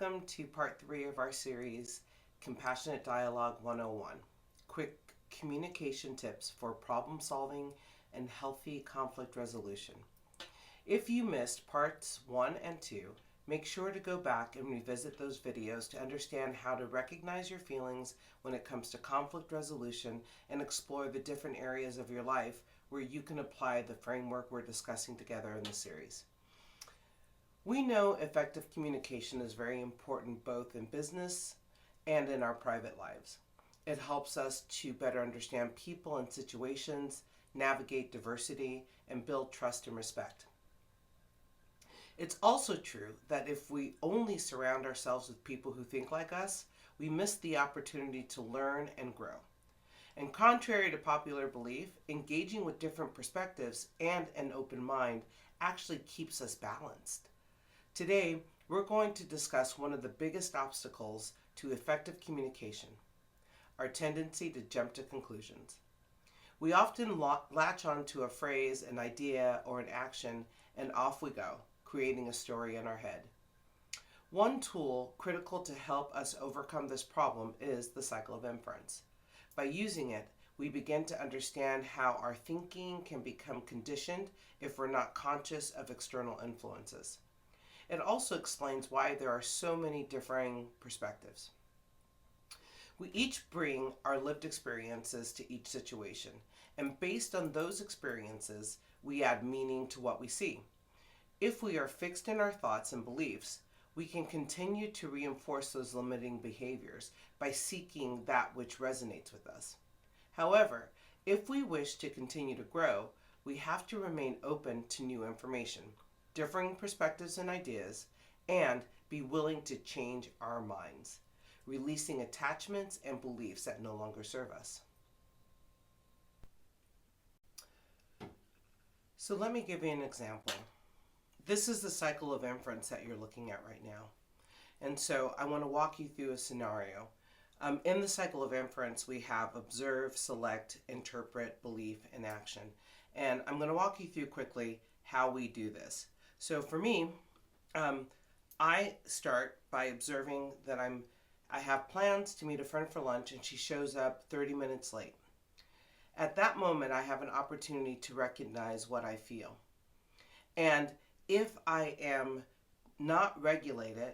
Welcome to part 3 of our series, Compassionate Dialogue 101, Quick Communication Tips for Problem Solving and Healthy Conflict Resolution. If you missed parts 1 and 2, make sure to go back and revisit those videos to understand how to recognize your feelings when it comes to conflict resolution and explore the different areas of your life where you can apply the framework we're discussing together in this series. We know effective communication is very important both in business and in our private lives. It helps us to better understand people and situations, navigate diversity, and build trust and respect. It's also true that if we only surround ourselves with people who think like us, we miss the opportunity to learn and grow. And contrary to popular belief, engaging with different perspectives and an open mind actually keeps us balanced. Today, we're going to discuss one of the biggest obstacles to effective communication, our tendency to jump to conclusions. We often latch onto a phrase, an idea, or an action, and off we go, creating a story in our head. One tool critical to help us overcome this problem is the Cycle of Inference. By using it, we begin to understand how our thinking can become conditioned if we're not conscious of external influences. It also explains why there are so many differing perspectives. We each bring our lived experiences to each situation, and based on those experiences, we add meaning to what we see. If we are fixed in our thoughts and beliefs, we can continue to reinforce those limiting behaviors by seeking that which resonates with us. However, if we wish to continue to grow, we have to remain open to new information, differing perspectives and ideas, and be willing to change our minds, releasing attachments and beliefs that no longer serve us. So let me give you an example. This is the cycle of inference that you're looking at right now. And so I want to walk you through a scenario. In the cycle of inference, we have observe, select, interpret, belief, and action. And I'm going to walk you through quickly how we do this. So for me, I start by observing that I have plans to meet a friend for lunch and she shows up 30 minutes late. At that moment, I have an opportunity to recognize what I feel. And if I am not regulated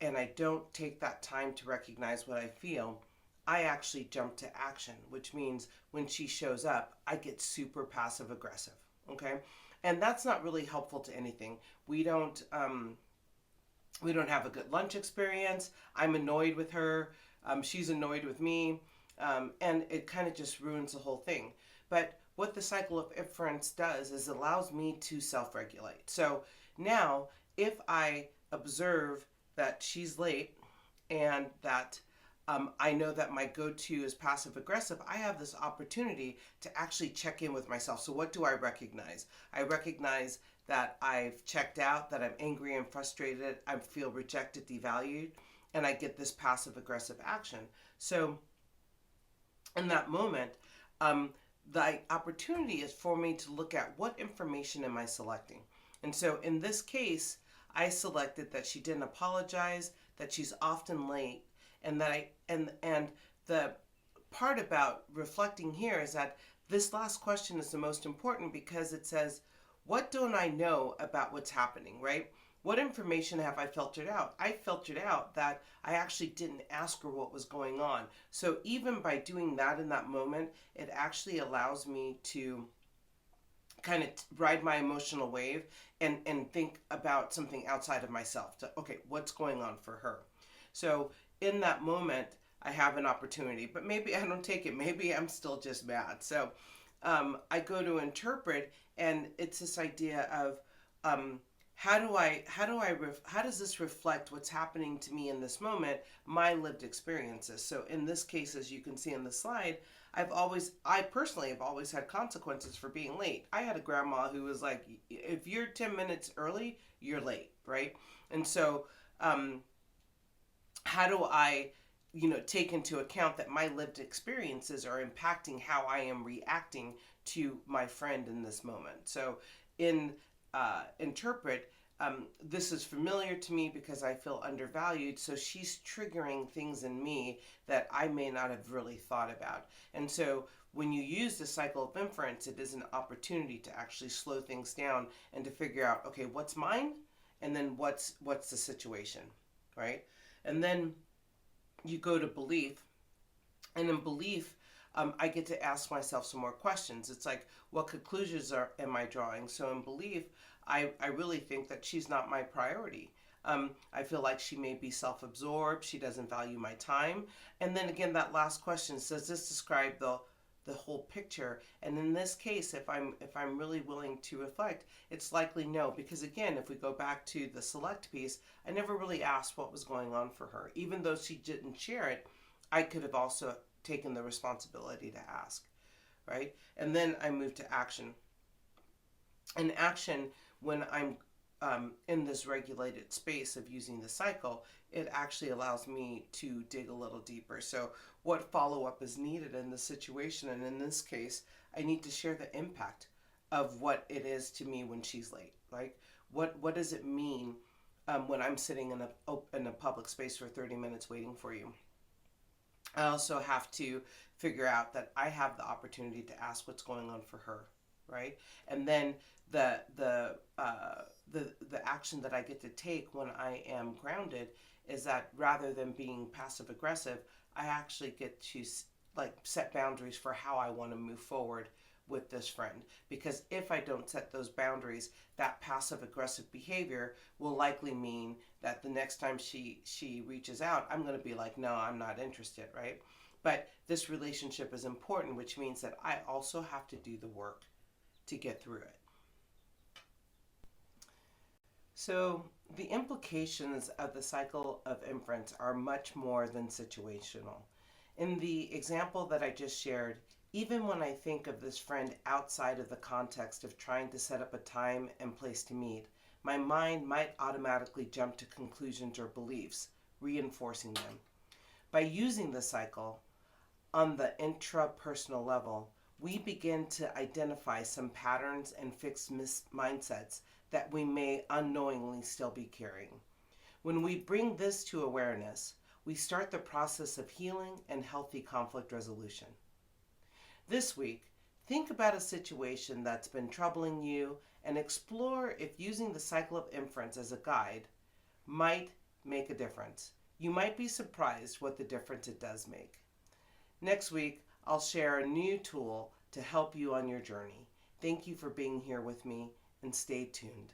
and I don't take that time to recognize what I feel, I actually jump to action, which means when she shows up, I get super passive aggressive, okay? And that's not really helpful to anything. We don't have a good lunch experience. I'm annoyed with her. She's annoyed with me. And it kind of just ruins the whole thing. But what the cycle of inference does is it allows me to self-regulate. So now if I observe that she's late and that I know that my go-to is passive-aggressive, I have this opportunity to actually check in with myself. So what do I recognize? I recognize that I've checked out, that I'm angry and frustrated, I feel rejected, devalued, and I get this passive-aggressive action. So in that moment, the opportunity is for me to look at what information am I selecting. And so in this case, I selected that she didn't apologize, that she's often late, and that and the part about reflecting here is that this last question is the most important because it says, what don't I know about what's happening, right? What information have I filtered out? I filtered out that I actually didn't ask her what was going on. So even by doing that in that moment, it actually allows me to kind of ride my emotional wave and think about something outside of myself. To, okay, what's going on for her? So in that moment, I have an opportunity, but maybe I don't take it. Maybe I'm still just mad. So I go to interpret, and it's this idea of how does this reflect what's happening to me in this moment, my lived experiences. So in this case, as you can see in the slide, I personally have always had consequences for being late. I had a grandma who was like, if you're 10 minutes early, you're late, right? And so how do I take into account that my lived experiences are impacting how I am reacting to my friend in this moment? So in interpret, this is familiar to me because I feel undervalued. So she's triggering things in me that I may not have really thought about. And so when you use the cycle of inference, it is an opportunity to actually slow things down and to figure out, okay, what's mine, and then what's the situation, right? And then you go to belief, and in belief, I get to ask myself some more questions. It's like, what conclusions am I drawing? So in belief, I really think that she's not my priority. I feel like she may be self-absorbed. She doesn't value my time. And then again, that last question, does this describe the whole picture? And in this case, if I'm really willing to reflect, it's likely no. Because again, if we go back to the select piece, I never really asked what was going on for her. Even though she didn't share it, I could have also taken the responsibility to ask, right? And then I move to action. And action, when I'm in this regulated space of using the cycle, it actually allows me to dig a little deeper. So what follow-up is needed in this situation? And in this case, I need to share the impact of what it is to me when she's late. Like, what does it mean when I'm sitting in a public space for 30 minutes waiting for you? I also have to figure out that I have the opportunity to ask what's going on for her, right? And then the action that I get to take when I am grounded is that rather than being passive aggressive, I actually get to like set boundaries for how I want to move forward with this friend. Because if I don't set those boundaries, that passive aggressive behavior will likely mean that the next time she reaches out, I'm going to be like, no, I'm not interested, right? But this relationship is important, which means that I also have to do the work to get through it. So the implications of the cycle of inference are much more than situational. In the example that I just shared, even when I think of this friend outside of the context of trying to set up a time and place to meet, my mind might automatically jump to conclusions or beliefs, reinforcing them. By using the cycle on the intrapersonal level, we begin to identify some patterns and fixed mindsets that we may unknowingly still be carrying. When we bring this to awareness, we start the process of healing and healthy conflict resolution. This week, think about a situation that's been troubling you and explore if using the cycle of inference as a guide might make a difference. You might be surprised what the difference it does make. Next week, I'll share a new tool to help you on your journey. Thank you for being here with me, and stay tuned.